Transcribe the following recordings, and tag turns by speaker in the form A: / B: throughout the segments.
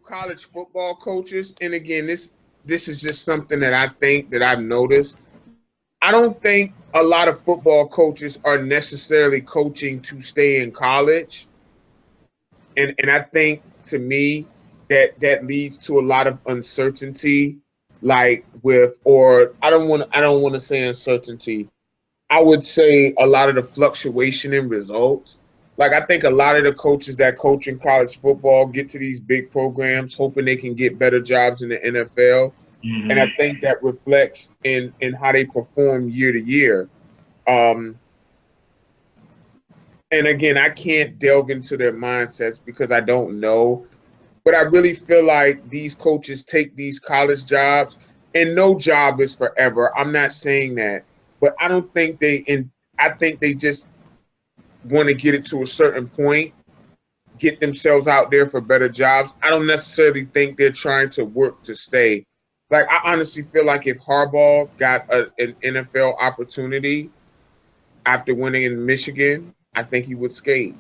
A: college football coaches, and again, this is just something that I think that I've noticed. I don't think a lot of football coaches are necessarily coaching to stay in college. And I think to me that leads to a lot of uncertainty, like with or I don't want to say uncertainty. I would say a lot of the fluctuation in results. Like I think a lot of the coaches that coach in college football get to these big programs hoping they can get better jobs in the NFL. And I
B: Mm-hmm.
A: think that reflects in how they perform year to year. Um, and again, I can't delve into their mindsets because I don't know. But I really feel like these coaches take these college jobs, and no job is forever. I'm not saying that, but I don't think I think they just want to get it to a certain point, get themselves out there for better jobs. I don't necessarily think they're trying to work to stay. Like I honestly feel like if Harbaugh got an NFL opportunity after winning in Michigan, I think he would skate.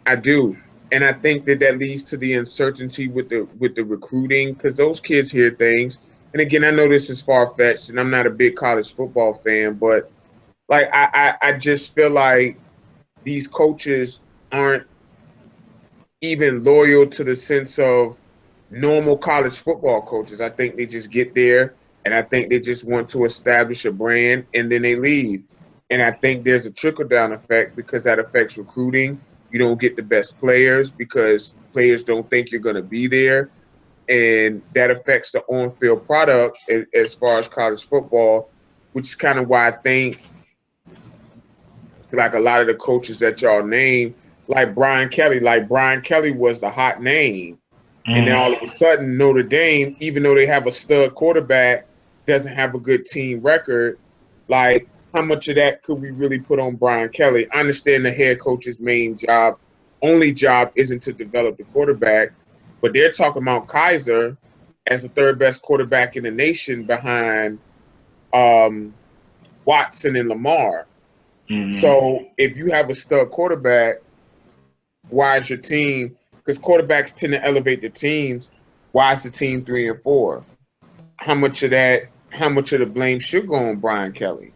A: I do. And I think that leads to the uncertainty with the recruiting because those kids hear things. And again, I know this is far fetched, and I'm not a big college football fan, but like I just feel like these coaches aren't even loyal to the sense of normal college football coaches. I think they just get there and I think they just want to establish a brand and then they leave. And I think there's a trickle down effect because that affects recruiting. You don't get the best players because players don't think you're going to be there. And that affects the on field product as far as college football, which is kind of why I think like a lot of the coaches that y'all name, like Brian Kelly was the hot name. And then all
B: Mm-hmm.
A: of a sudden, Notre Dame, even though they have a stud quarterback, doesn't have a good team record. Like, how much of that could we really put on Brian Kelly? I understand the head coach's main job, only job isn't to develop the quarterback, but they're talking about Kaiser as the third best quarterback in the nation behind um, Watson and Lamar.
B: Mm-hmm.
A: So if you have a stud quarterback, why is your team? Because quarterbacks tend to elevate the teams. Why is the team 3 and 4? How much of that? How much of the blame should go on Brian Kelly?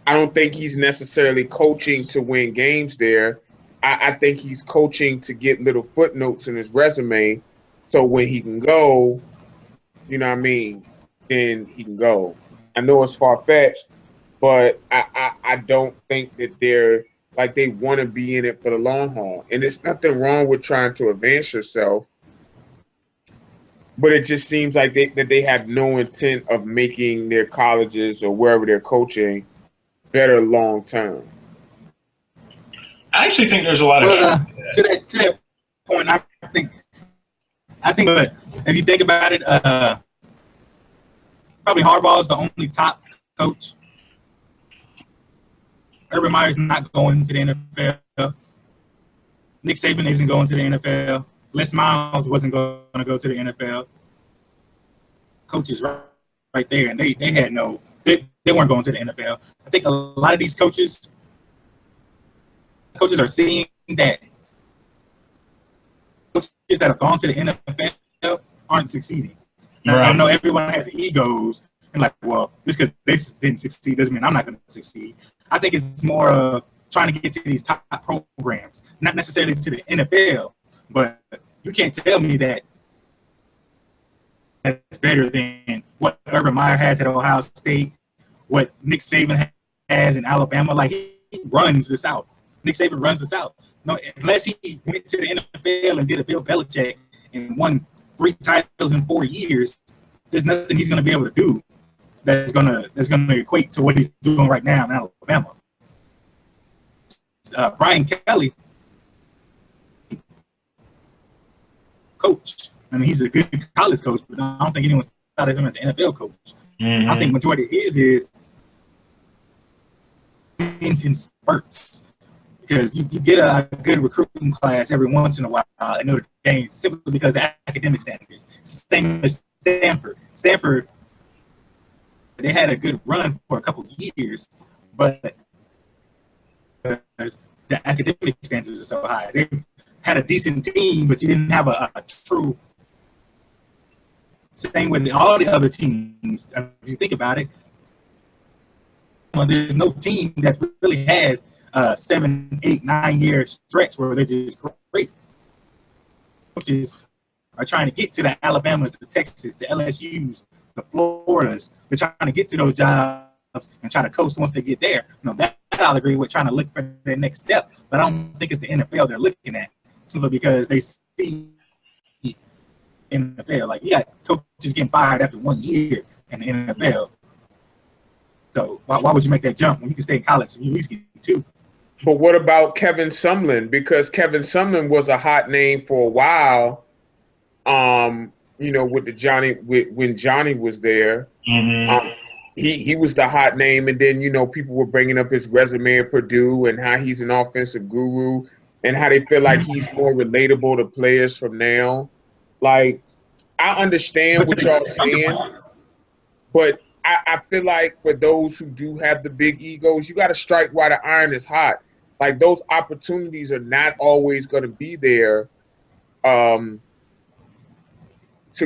A: I don't think he's necessarily coaching to win games there. I think he's coaching to get little footnotes in his resume, so when he can go, you know what I mean, then he can go. I know it's far fetched, but I don't think that they're like they want to be in it for the long haul. And there's nothing wrong with trying to advance yourself, but it just seems like that they have no intent of making their colleges or wherever they're coaching better long term.
B: I actually think there's a lot of truth
C: Well, to that point, I think, but if you think about it, probably Harbaugh is the only top coach. Urban Meyer's not going to the NFL. Nick Saban isn't going to the NFL. Les Miles wasn't going to go to the NFL. Coaches right there, and they had they weren't going to the NFL. I think a lot of these coaches are seeing that coaches that have gone to the NFL aren't succeeding. Now,
B: Right.
C: I know everyone has egos and like, well, just because they didn't succeed doesn't mean I'm not going to succeed. I think it's more of trying to get to these top programs, not necessarily to the NFL, but you can't tell me that that's better than what Urban Meyer has at Ohio State, what Nick Saban has in Alabama. Like, he runs the South. Nick Saban runs the South. No, unless he went to the NFL and did a Bill Belichick and won 3 titles in 4 years, there's nothing he's going to be able to do that's going to equate to what he's doing right now in Alabama. Brian Kelly, coach. I mean, he's a good college coach, but I don't think anyone's thought of him as an NFL coach.
B: Mm-hmm.
C: I think majority of his is in spurts because you get a good recruiting class every once in a while in Notre Dame simply because the academic standards. Same as Stanford. Stanford, they had a good run for a couple of years, but the academic standards are so high. had a decent team, but you didn't have a true. Same with all the other teams. If you think about it, well, there's no team that really has 7, 8, 9 year stretch where they're just great. Coaches are trying to get to the Alabamas, the Texas, the LSUs, the Floridas. They're trying to get to those jobs and try to coast once they get there. That I'll agree with, trying to look for their next step. But I don't think it's the NFL they're looking at, simply because they see in the NFL. Like, you got coaches getting fired after 1 year in the NFL. So why would you make that jump when you can stay in college and you at least get 2?
A: But what about Kevin Sumlin? Because Kevin Sumlin was a hot name for a while. With when Johnny was there, he was the hot name, and then people were bringing up his resume at Purdue and how he's an offensive guru and how they feel like he's more relatable to players from now. Like, I understand what y'all saying, but I feel like for those who do have the big egos, you got to strike while the iron is hot. Like, those opportunities are not always going to be there to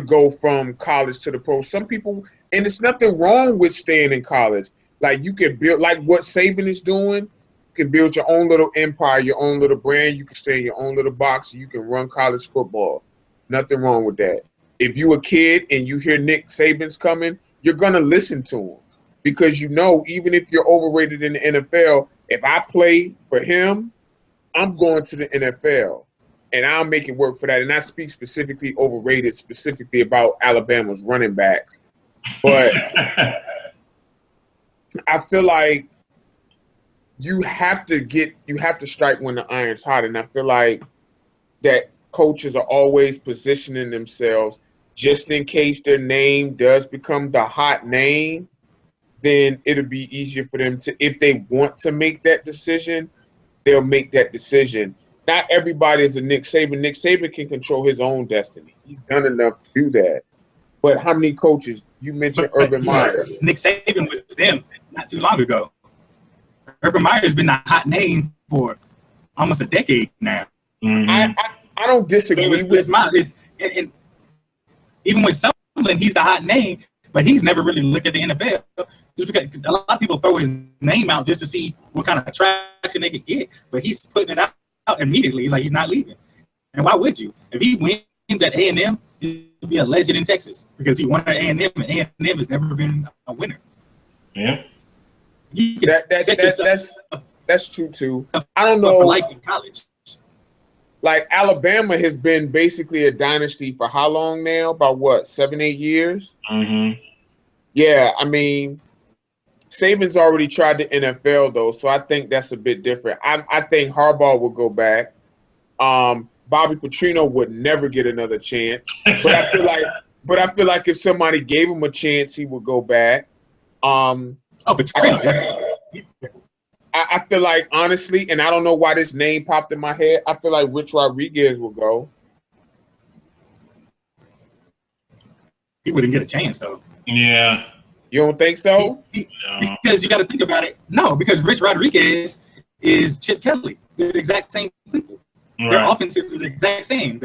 A: go from college to the pro. Some people, and there's nothing wrong with staying in college. Like, you can build, like what Saban is doing, you can build your own little empire, your own little brand. You can stay in your own little box. You can run college football. Nothing wrong with that. If you're a kid and you hear Nick Saban's coming, you're going to listen to him because even if you're overrated in the NFL, if I play for him, I'm going to the NFL, and I'll make it work for that. And I speak specifically about Alabama's running backs. But I feel like you have to strike when the iron's hot. And I feel like that coaches are always positioning themselves just in case their name does become the hot name, then it'll be easier for them to, if they want to make that decision, they'll make that decision. Not everybody is a Nick Saban. Nick Saban can control his own destiny. He's done enough to do that. But how many coaches? You mentioned Urban Meyer.
C: Nick Saban was them not too long ago. Urban Meyer has been a hot name for almost a decade now.
A: I don't disagree with
C: and even with Sumlin, he's the hot name, but he's never really looked at the NFL. Just because a lot of people throw his name out just to see what kind of traction they could get, but he's putting it out immediately, like he's not leaving. And why would you? If he wins at A&M, he'll be a legend in Texas because he won at A&M, and A&M has never been a winner.
B: Yeah,
A: that's true too. I don't know.
C: Like in college.
A: Like, Alabama has been basically a dynasty for how long now? About what, 7, 8 years? Yeah, I mean, Saban's already tried the NFL though, so I think that's a bit different. I think Harbaugh will go back. Bobby Petrino would never get another chance, but I feel like if somebody gave him a chance, he would go back.
C: Petrino.
A: I feel like, honestly, and I don't know why this name popped in my head, I feel like Rich Rodriguez will go.
C: He wouldn't get a chance, though.
B: Yeah.
A: You don't think so?
C: No. Because you got to think about it. No, because Rich Rodriguez is Chip Kelly. They're the exact same people. Right. Their offenses are the exact same.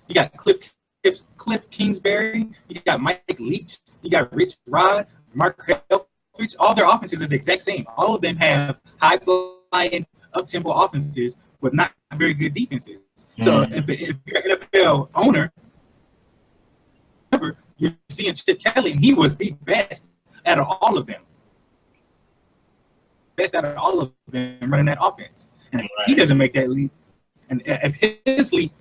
C: You got Cliff Kingsbury. You got Mike Leach. You got Rich Rod, Mark Helfrich. All their offenses are the exact same. All of them have high-flying, up-tempo offenses with not very good defenses. So if you're an NFL owner, you're seeing Chip Kelly, and he was the best out of all of them. Best out of all of them running that offense. And if he doesn't make that leap, and if his leap,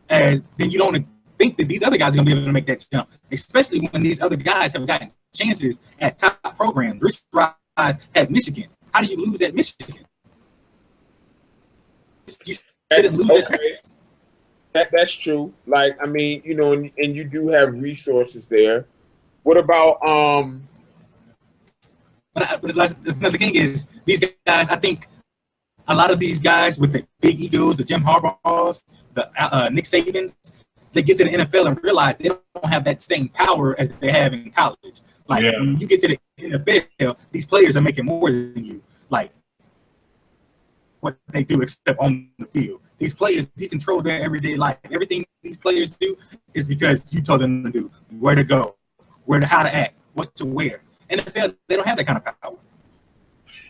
C: then you don't think that these other guys are going to be able to make that jump, especially when these other guys have gotten chances at top programs. Rich Rod at Michigan. How do you lose at Michigan? You shouldn't lose at Texas.
A: That's true. Like, I mean, and you do have resources there. What about
C: But another thing is, these guys, I think a lot of these guys with the big egos, the Jim Harbaughs, the Nick Sabans, they get to the NFL and realize they don't have that same power as they have in college. Like, when you get to the NFL, these players are making more than you. Like, what they do except on the field. These players, you control their everyday life. Everything these players do is because you told them to do, where to go, how to act, what to wear. NFL, they don't have that kind of power.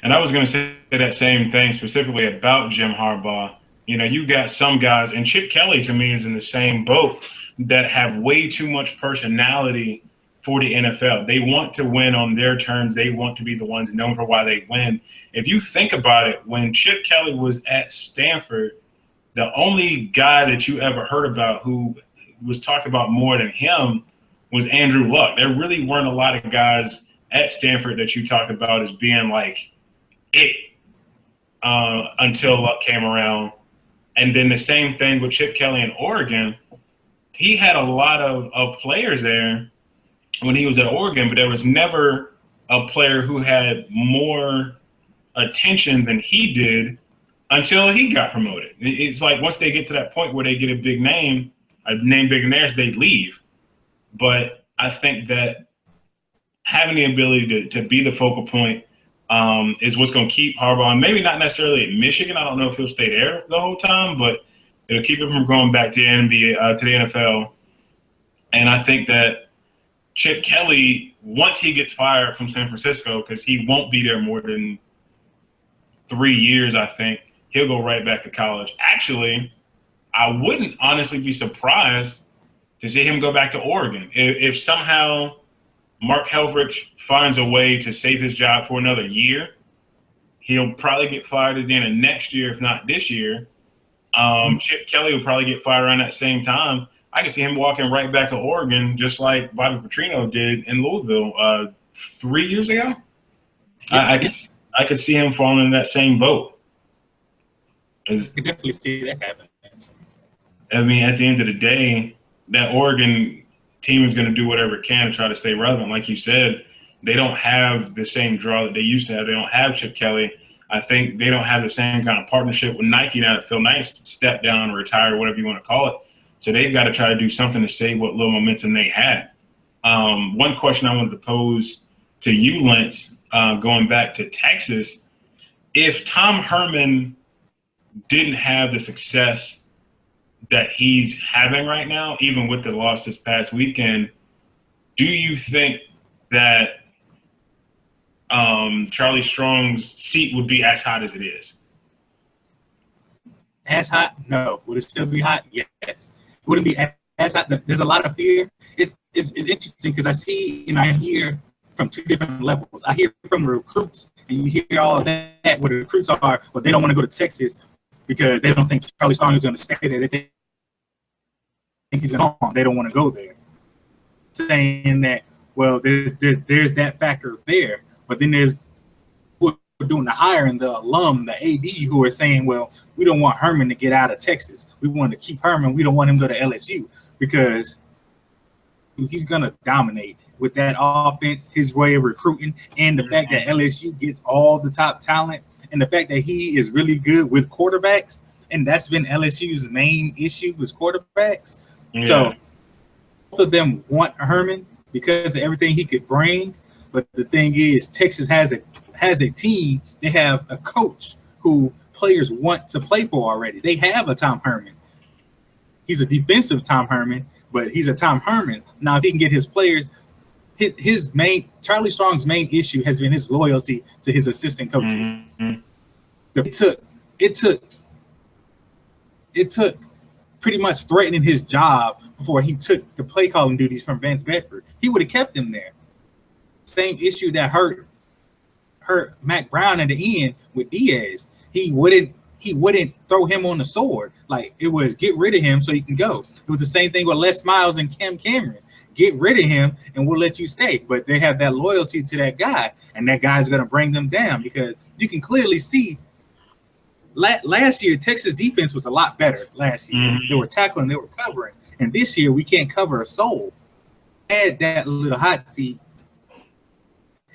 B: And I was going to say that same thing specifically about Jim Harbaugh. You know, you got some guys, and Chip Kelly to me is in the same boat, that have way too much personality for the NFL. They want to win on their terms. They want to be the ones known for why they win. If you think about it, when Chip Kelly was at Stanford, the only guy that you ever heard about who was talked about more than him was Andrew Luck. There really weren't a lot of guys at Stanford that you talked about as being like it until Luck came around. And then the same thing with Chip Kelly in Oregon. He had a lot of players there when he was at Oregon, but there was never a player who had more attention than he did until he got promoted. It's like once they get to that point where they get a name big and theirs, they leave. But I think that having the ability to be the focal point is what's going to keep Harbaugh, and maybe not necessarily at Michigan. I don't know if he'll stay there the whole time, but it'll keep him from going back to the NBA, to the NFL. And I think that Chip Kelly, once he gets fired from San Francisco, because he won't be there more than 3 years, I think, he'll go right back to college. Actually, I wouldn't honestly be surprised to see him go back to Oregon. If somehow Mark Helfrich finds a way to save his job for another year, he'll probably get fired again in next year, if not this year. Chip Kelly will probably get fired around that same time. I can see him walking right back to Oregon, just like Bobby Petrino did in Louisville 3 years ago. I could see him falling in that same boat.
C: I could definitely see that happen.
B: I mean, at the end of the day, that Oregon team is going to do whatever it can to try to stay relevant. Like you said, they don't have the same draw that they used to have. They don't have Chip Kelly. I think they don't have the same kind of partnership with Nike now that Phil Knight stepped down or retired, whatever you want to call it. So they've got to try to do something to save what little momentum they had. One question I wanted to pose to you, Lentz, going back to Texas, if Tom Herman didn't have the success that he's having right now, even with the loss this past weekend, do you think that Charlie Strong's seat would be as hot as it is?
C: As hot? No. Would it still be hot? Yes. Would it be as hot? There's a lot of fear. It's interesting because I see and I hear from two different levels. I hear from the recruits, and you hear all of that where the recruits are, but they don't want to go to Texas because they don't think Charlie Strong is going to stay there. They think he's going to. They don't want to go there. Saying that, well, there's that factor there, but then there's who are doing the hiring, the alum, the AD, who are saying, well, we don't want Herman to get out of Texas. We want to keep Herman. We don't want him to go to LSU because he's going to dominate with that offense, his way of recruiting, and the fact that LSU gets all the top talent, and the fact that he is really good with quarterbacks, and that's been LSU's main issue was quarterbacks. Yeah. So both of them want Herman because of everything he could bring, but the thing is, Texas has a team. They have a coach who players want to play for already. They have a Tom Herman. He's a defensive Tom Herman, but he's a Tom Herman. Now, if he can get his players, Charlie Strong's main issue has been his loyalty to his assistant coaches. Mm-hmm. It took pretty much threatening his job before he took the play calling duties from Vance Bedford. He would have kept him there. Same issue that hurt Mac Brown at the end with Diaz. He wouldn't throw him on the sword. Like, it was get rid of him so you can go. It was the same thing with Les Miles and Cam Cameron. Get rid of him and we'll let you stay. But they have that loyalty to that guy, and that guy's going to bring them down because you can clearly see last year Texas defense was a lot better last year. Mm-hmm. They were tackling, they were covering. And this year we can't cover a soul. Add that little hot seat.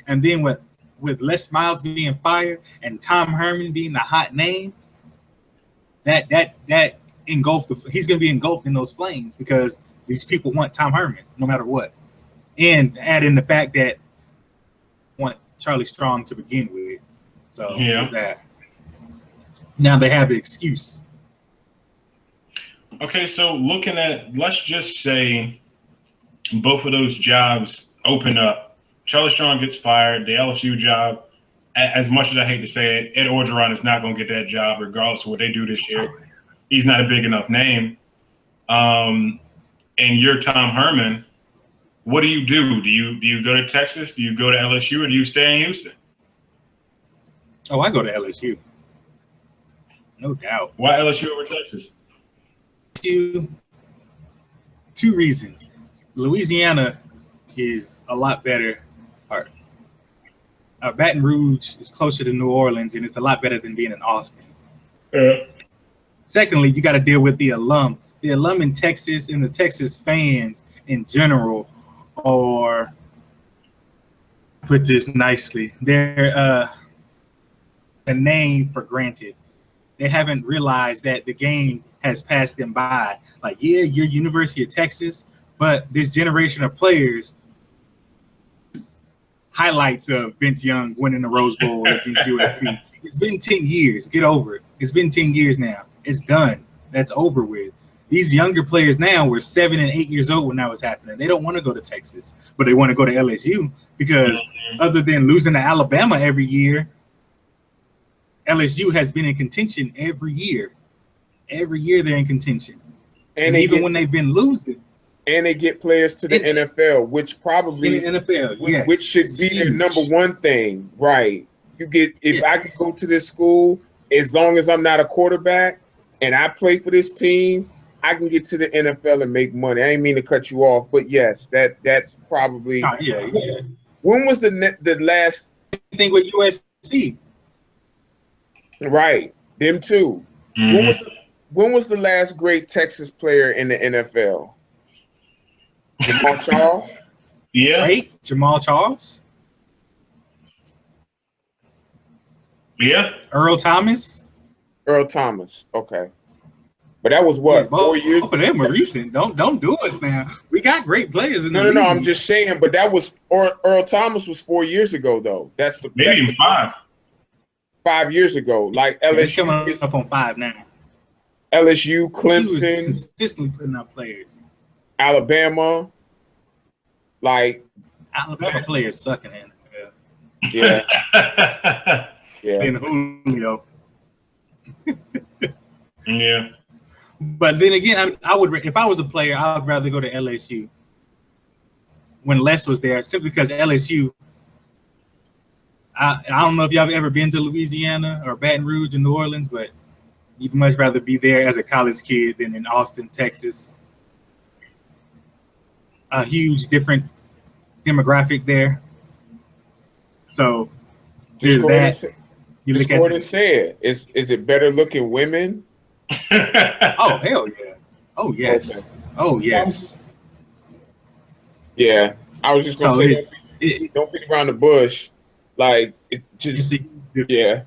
C: And then with Les Miles being fired and Tom Herman being the hot name, that engulfed he's going to be engulfed in those flames because these people want Tom Herman no matter what. And add in the fact that want Charlie Strong to begin with. So
B: yeah.
C: There's that. Now they have an excuse.
B: Okay, so looking at, let's just say both of those jobs open up. Charlie Strong gets fired. The LSU job, as much as I hate to say it, Ed Orgeron is not going to get that job regardless of what they do this year. He's not a big enough name. And you're Tom Herman. What do? Do you go to Texas? Do you go to LSU, or do you stay in Houston?
C: Oh, I go to LSU. No doubt.
B: Why LSU over Texas?
C: Two reasons. Louisiana is a lot better. Baton Rouge is closer to New Orleans, and it's a lot better than being in Austin. Secondly, you got to deal with the alum. The alum in Texas and the Texas fans in general are, put this nicely, they're a name for granted. They haven't realized that the game has passed them by. Like, yeah, you're University of Texas, but this generation of players, highlights of Vince Young winning the Rose Bowl against USC. It's been 10 years. Get over it. It's been 10 years now. It's done. That's over with. These younger players now were 7 and 8 years old when that was happening. They don't want to go to Texas, but they want to go to LSU because other than losing to Alabama every year, LSU has been in contention every year. Every year they're in contention. And even when they've been losing.
A: And they get players to the NFL, which probably
C: in the NFL,
A: which should be their number one thing, right? You get if I could go to this school, as long as I'm not a quarterback and I play for this team, I can get to the NFL and make money. I didn't mean to cut you off, but yes, that's probably. When was the last
C: thing with USC?
A: Right, them too.
B: Mm-hmm.
A: When was the last great Texas player in the NFL? Jamal Charles?
B: Yeah.
C: Right? Jamal Charles?
B: Yeah.
C: Earl Thomas?
A: Earl Thomas. Okay. But that was what, 4 years?
C: Both of them are recent. Don't do us now. We got great players in the league.
A: No, I'm just saying, but that was Earl Thomas was 4 years ago though.
B: Maybe even 5.
A: 5 years ago. Like LSU
C: coming up on 5 now.
A: LSU, Clemson,
C: consistently putting out players.
A: Alabama, like
C: Alabama players sucking in the
A: NFL.
B: Yeah.
A: Yeah.
C: And Julio.
B: Yeah.
C: But then again, I would, if I was a player, I would rather go to LSU when Les was there, simply because LSU. I don't know if y'all have ever been to Louisiana or Baton Rouge or New Orleans, but you'd much rather be there as a college kid than in Austin, Texas. A huge different demographic there. So there's that. You look at
A: it. Said, is it better looking women?
C: Oh hell yeah! Oh yes! Okay. Oh yes!
A: Yeah, I was just gonna say, don't beat around the bush. Like it just yeah.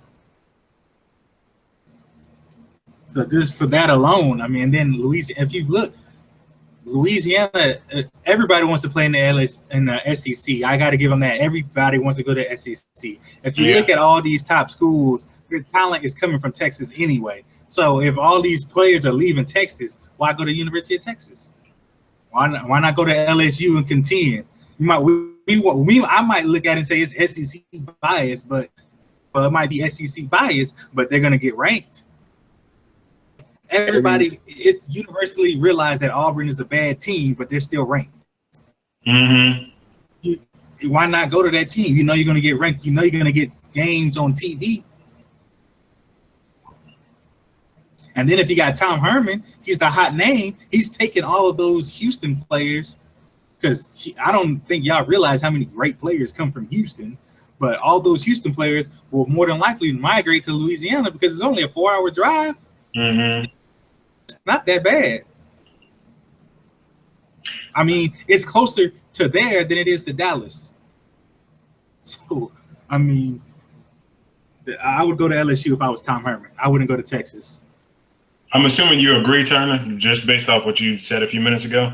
C: So just for that alone, I mean, then Louisiana. If you look, Louisiana, everybody wants to play in the SEC. I got to give them that. Everybody wants to go to SEC. If you look at all these top schools, their talent is coming from Texas anyway. So if all these players are leaving Texas, why go to University of Texas? Why not go to LSU and contend? You might I might look at it and say it's SEC bias, but it might be SEC bias, but they're gonna get ranked. Everybody, it's universally realized that Auburn is a bad team, but they're still ranked.
B: Mm-hmm.
C: Why not go to that team? You know you're gonna get ranked. You know you're gonna get games on TV. And then if you got Tom Herman, he's the hot name. He's taking all of those Houston players, because I don't think y'all realize how many great players come from Houston. But all those Houston players will more than likely migrate to Louisiana because it's only a 4-hour drive.
B: Mm-hmm.
C: It's not that bad. I mean, it's closer to there than it is to Dallas. So, I mean, I would go to LSU if I was Tom Herman. I wouldn't go to Texas.
B: I'm assuming you agree, Turner, just based off what you said a few minutes ago.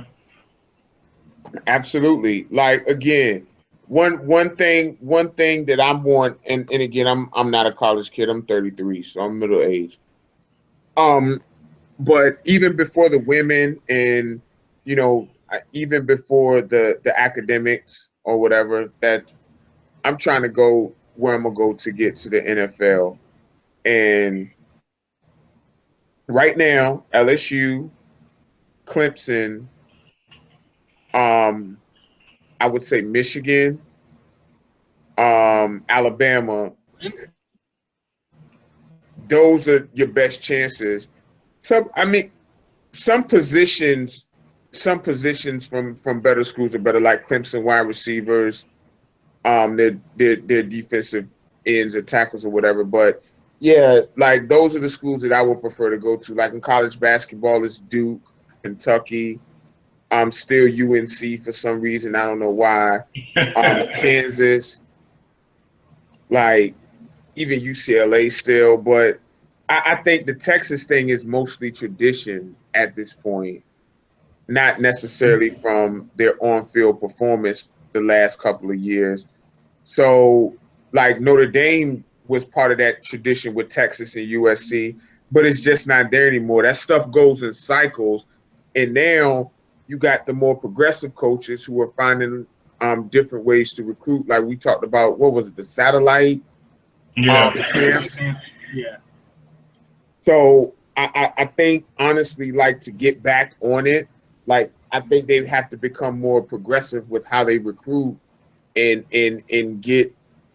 A: Absolutely. Like, again, one thing that I'm on, and again, I'm not a college kid. I'm 33, so I'm middle aged. But even before the women, and even before the academics or whatever, that I'm trying to go where I'm gonna go to get to the NFL. And right now, LSU, Clemson, um, I would say Michigan, Alabama. Those are your best chances. Some positions, from better schools are better, like Clemson wide receivers, their defensive ends or tackles or whatever. But yeah, like those are the schools that I would prefer to go to. Like in college basketball, it's Duke, Kentucky. Still UNC for some reason. I don't know why. Kansas, like even UCLA still, but I think the Texas thing is mostly tradition at this point, not necessarily from their on-field performance the last couple of years. So, like Notre Dame was part of that tradition with Texas and USC, but it's just not there anymore. That stuff goes in cycles, and now you got the more progressive coaches who are finding different ways to recruit. Like we talked about, what was it, the satellite camps?
C: Yeah.
A: So I think honestly, like to get back on it, like I think they have to become more progressive with how they recruit and get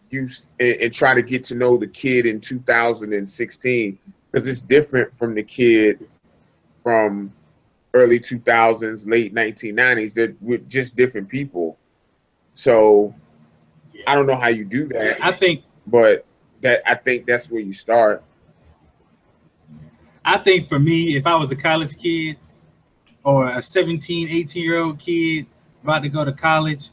A: used and try to get to know the kid in 2016, because it's different from the kid from early 2000s, late 1990s. We're just different people. So I don't know how you do that. But I think that's where you start.
C: I think for me, if I was a college kid or a 17, 18-year-old kid about to go to college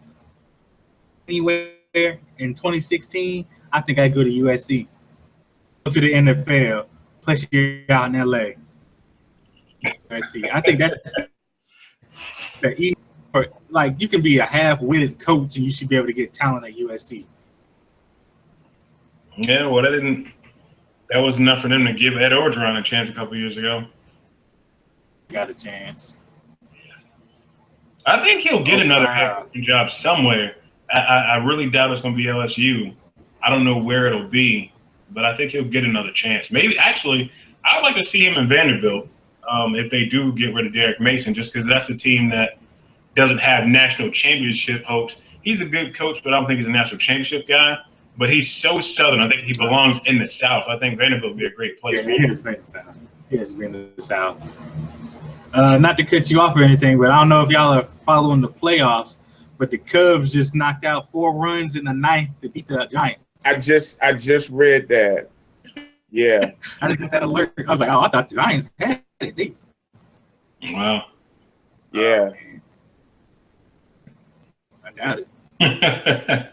C: anywhere in 2016, I think I'd go to USC, go to the NFL, plus you're out in LA. USC. I think that's the easy for, like, you can be a half-witted coach and you should be able to get talent at USC.
B: Yeah, well, that was enough for them to give Ed Orgeron a chance a couple years ago.
C: Got a chance.
B: I think he'll get another head coaching job somewhere. I really doubt it's going to be LSU. I don't know where it'll be, but I think he'll get another chance. Maybe, actually, I would like to see him in Vanderbilt if they do get rid of Derek Mason, just because that's a team that doesn't have national championship hopes. He's a good coach, but I don't think he's a national championship guy. But he's so Southern. I think he belongs in the South. I think Vanderbilt would be a great place for him.
C: He is in the South. He is in the South. Not to cut you off or anything, but I don't know if y'all are following the playoffs, but the Cubs just knocked out 4 runs in the 9th to beat the Giants.
A: I just read that. Yeah.
C: I didn't get that alert. I was like, oh, I thought the Giants had it.
B: Wow.
A: Yeah.
C: I doubt it.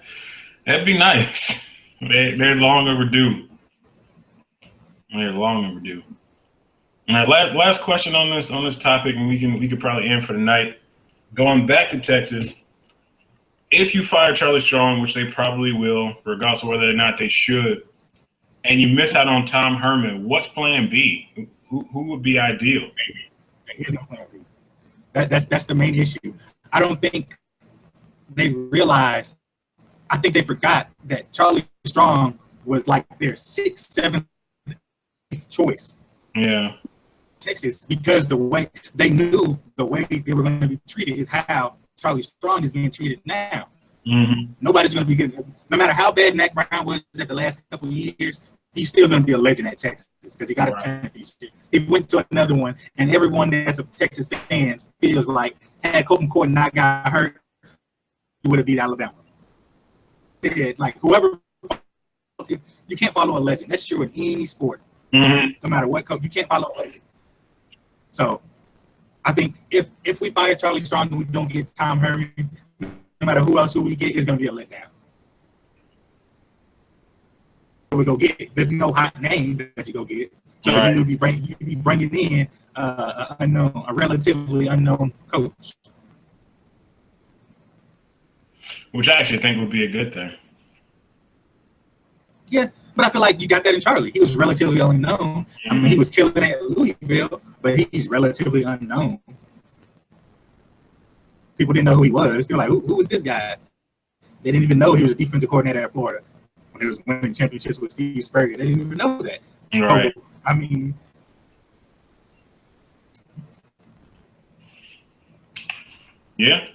B: That'd be nice. They're long overdue. They're long overdue. All right, last question on this topic, and we could probably end for the night. Going back to Texas, if you fire Charlie Strong, which they probably will, regardless of whether or not they should, and you miss out on Tom Herman, what's Plan B? Who would be ideal?
C: Here's no Plan B. That's the main issue. I don't think they realized. I think they forgot that Charlie Strong was like their 6th, 7th choice.
B: Yeah.
C: Texas, because the way they knew the way they were going to be treated is how Charlie Strong is being treated now.
B: Mm-hmm.
C: Nobody's going to be good. No matter how bad Mac Brown was at the last couple of years, he's still going to be a legend at Texas because he got a championship. He went to another one, and everyone that's a Texas fan feels like had Colton Court not got hurt, he would have beat Alabama. Like whoever, you can't follow a legend. That's true in any sport.
B: Mm-hmm.
C: No matter what coach, you can't follow a legend. So I think if we fire Charlie Strong and we don't get Tom Herman, no matter who we get, it's going to be a letdown. We go get. There's no hot name that you go get. So
B: right.
C: you'll be bringing in a relatively unknown coach.
B: Which I actually think would be a good thing.
C: Yeah, But I feel like you got that in Charlie. He was relatively unknown. I mean, he was killing it at Louisville, but he's relatively unknown. People didn't know who he was. They're like, who is this guy? They didn't even know he was a defensive coordinator at Florida when he was winning championships with Steve Spurrier. They didn't even know that. So,
B: right.
C: I mean,
B: yeah.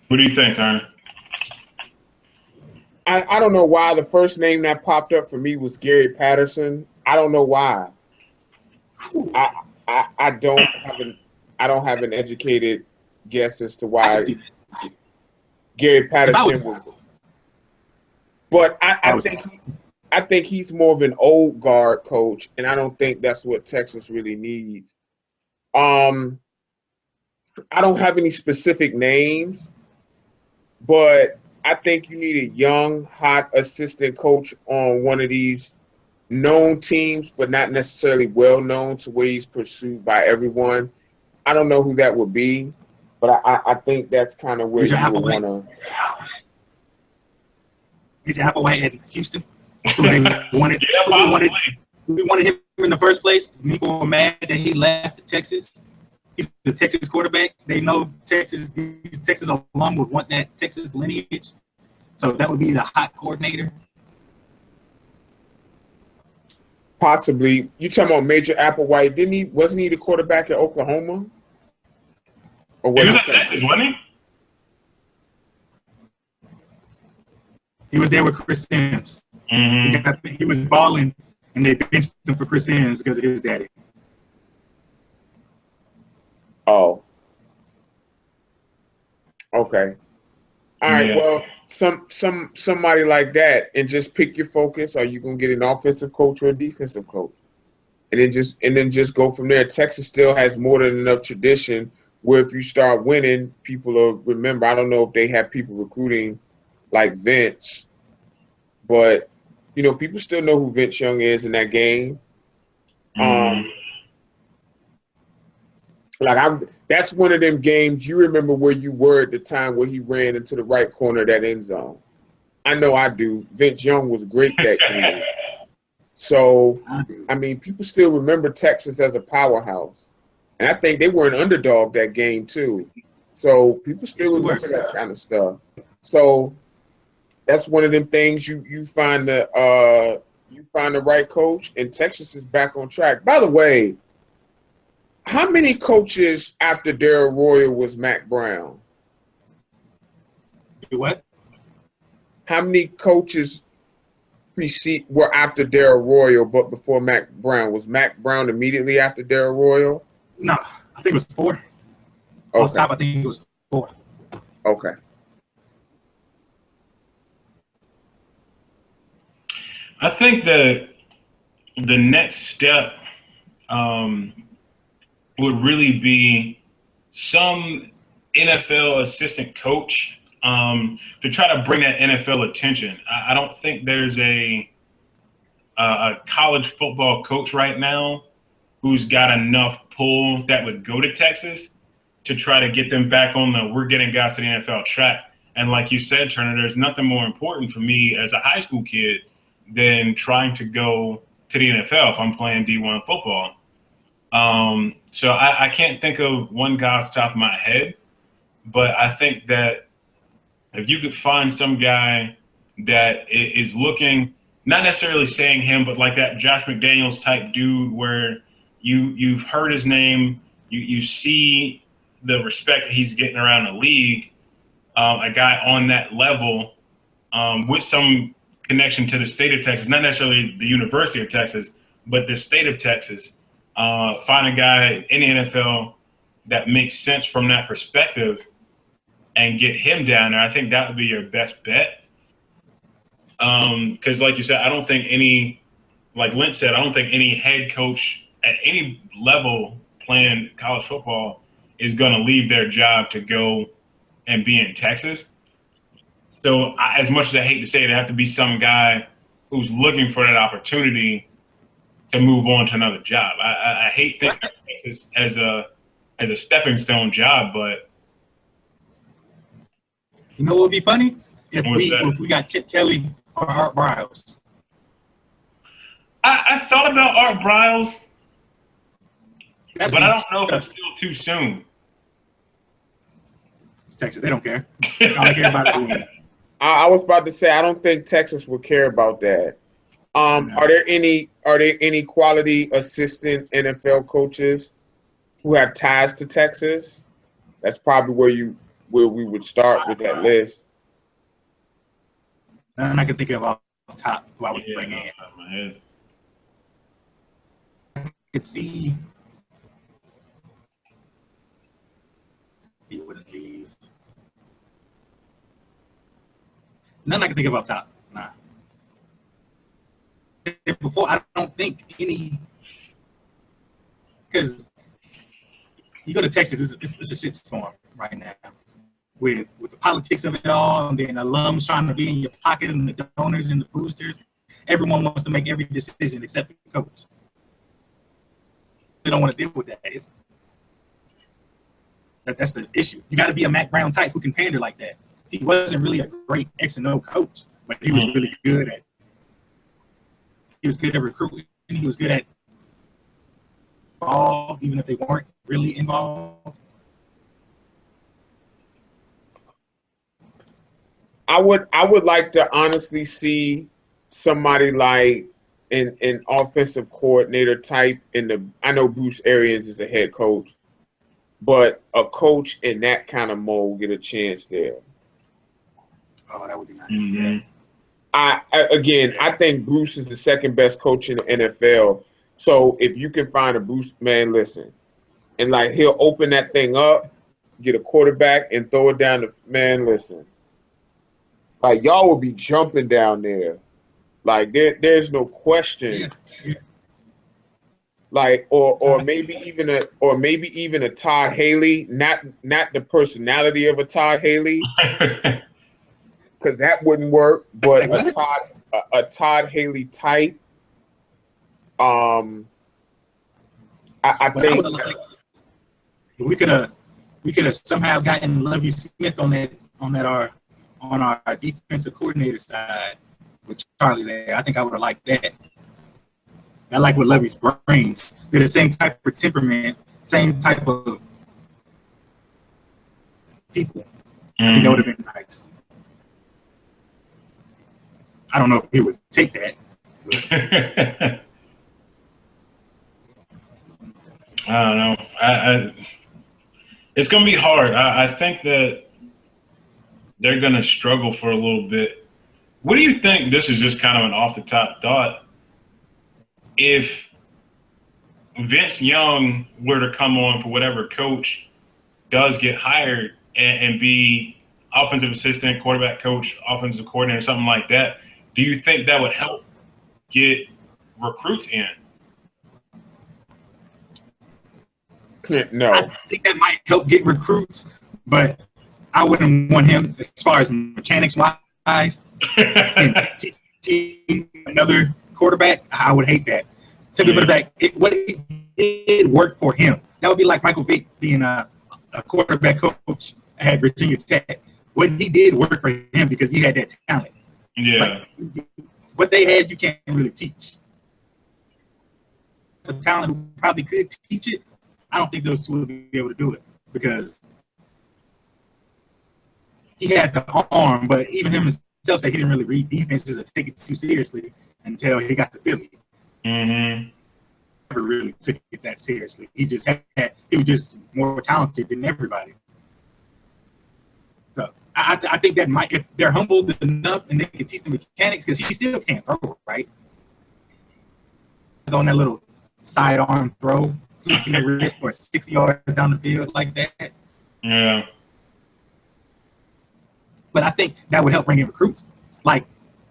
B: What do you think, Turner?
A: I don't know why the first name that popped up for me was Gary Patterson. I don't know why. I don't have an educated guess as to why Gary Patterson was. But I think he's more of an old guard coach, and I don't think that's what Texas really needs. I don't have any specific names, but I think you need a young, hot assistant coach on one of these known teams, but not necessarily well known to where he's pursued by everyone. I don't know who that would be, but I think that's kind of where you would want to.
C: Major Applewhite at Houston. They wanted, we wanted him in the first place. People were mad that he left Texas. He's the Texas quarterback. They know Texas. These Texas alum would want that Texas lineage. So that would be the hot coordinator.
A: Possibly. You talking about Major Applewhite? Wasn't he the quarterback at Oklahoma? Or was
B: he was
A: it
B: at Texas, wasn't he?
C: He was there with Chris Sims.
B: Mm-hmm.
C: He was balling, and they benched him for Chris Sims because of his daddy.
A: Oh. Okay. All right.
B: Yeah.
A: Well, somebody like that, and just pick your focus. Are you gonna get an offensive coach or a defensive coach? And then just go from there. Texas still has more than enough tradition where if you start winning, people will remember. I don't know if they have people recruiting like Vince, but people still know who Vince Young is in that game. That's one of them games you remember where you were at the time where he ran into the right corner of that end zone. I know I do. Vince Young was great that game. So, I mean, people still remember Texas as a powerhouse. And I think they were an underdog that game too. So people still remember that kind of stuff. So that's one of them things you find the right coach, and Texas is back on track. By the way, how many coaches after Darrell Royal was Mack Brown?
C: What?
A: How many coaches were after Darrell Royal but before Mack Brown? Was Mack Brown immediately after Darrell Royal?
C: No, I think it was 4.
A: Okay.
C: Off top, I think it was 4.
A: Okay.
B: I think the next step would really be some NFL assistant coach to try to bring that NFL attention. I don't think there's a college football coach right now who's got enough pull that would go to Texas to try to get them back on the we're getting guys to the NFL track. And like you said, Turner, there's nothing more important for me as a high school kid than trying to go to the NFL if I'm playing D1 football. So I can't think of one guy off the top of my head, but I think that if you could find some guy that is looking, not necessarily saying him, but like that Josh McDaniels type dude where you've heard his name, you see the respect that he's getting around the league, a guy on that level with some connection to the state of Texas, not necessarily the University of Texas, but the state of Texas. Find a guy in the NFL that makes sense from that perspective and get him down there. I think that would be your best bet. Because like you said, I don't think like Lynch said, I don't think any head coach at any level playing college football is going to leave their job to go and be in Texas. So as much as I hate to say it, there have to be some guy who's looking for that opportunity to move on to another job. I hate thinking of Texas as a stepping stone job, but
C: you know what would be funny if we got Chip Kelly or Art Briles?
B: I thought about Art Briles,
C: That'd
B: but
C: be
B: I don't know if
C: tough.
B: it's still too soon.
C: It's Texas. They don't care. All they care about is winning.
A: I was about to say I don't think Texas would care about that.
C: No.
A: Are there any quality assistant NFL coaches who have ties to Texas? That's probably where we would start with that list.
C: None I can think of off the top who I would bring in.
B: Off my head.
C: I could see he wouldn't leave. None I can think of off top. Nah. Before, I don't think any, because you go to Texas, it's a shitstorm right now with the politics of it all, and then alums trying to be in your pocket, and the donors and the boosters. Everyone wants to make every decision except the coach. They don't want to deal with that. That's the issue. You got to be a Matt Brown type who can pander like that. He wasn't really a great X and O coach, but he was really good at. He was good at recruiting. He was good at ball, even if they weren't really involved.
A: I would like to honestly see somebody like an offensive coordinator type I know Bruce Arians is a head coach, but a coach in that kind of mold get a chance there.
C: Oh, that would be nice.
B: Mm-hmm.
C: Yeah.
A: I think Bruce is the second best coach in the NFL. So if you can find a Bruce, man, listen, and like he'll open that thing up, get a quarterback, and throw it down the man. Listen, like y'all will be jumping down there, like there's no question.
C: Yeah.
A: Like or maybe even a Todd Haley, not the personality of a Todd Haley, because that wouldn't work, but a Todd Haley type. I think
C: we could have somehow gotten Lovie Smith on our defensive coordinator side with Charlie there. I think I would have liked that. I like what Lovie's brings. They're the same type of temperament, same type of people. I think that would have been nice. I don't know if he would take that.
B: I don't know. It's going to be hard. I think that they're going to struggle for a little bit. What do you think? This is just kind of an off-the-top thought. If Vince Young were to come on for whatever coach does get hired and be offensive assistant, quarterback coach, offensive coordinator, something like that, do you think that would help get recruits in?
A: No.
C: I think that might help get recruits, but I wouldn't want him as far as mechanics wise and teaching another quarterback. I would hate that. Simply for the fact what he did worked for him. That would be like Michael Vick being a quarterback coach at Virginia Tech. What he did worked for him because he had that talent.
B: Yeah.
C: Like, what they had, you can't really teach. A talent who probably could teach it, I don't think those two would be able to do it because he had the arm, but even him himself said he didn't really read defenses or take it too seriously until he got to Philly.
B: Mm-hmm.
C: Never really took it that seriously. He was just more talented than everybody. So I think that might, if they're humbled enough and they can teach them mechanics, because he still can't throw, right? On that little sidearm throw, flipping the wrist for 60 yards down the field like that.
B: Yeah.
C: But I think that would help bring in recruits. Like,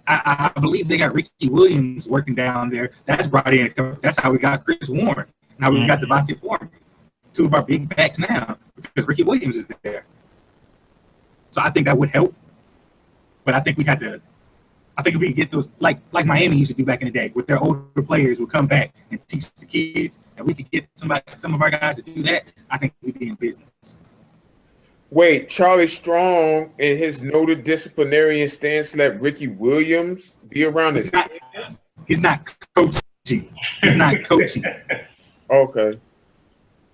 C: I believe they got Ricky Williams working down there. That's brought in. That's how we got Chris Warren. Now we got Devontae Foreman, two of our big backs now, because Ricky Williams is there. So I think that would help. But I think we had to. I think if we could get those, like Miami used to do back in the day, with their older players would come back and teach the kids, and we could get some of our guys to do that, I think we'd be in business.
A: Wait, Charlie Strong and his noted disciplinarian stance let Ricky Williams be around his kids?
C: He's not coaching. He's not coaching.
A: Okay.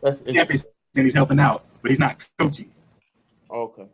A: That's interesting.
C: And he's helping out, but he's not coaching.
A: Okay.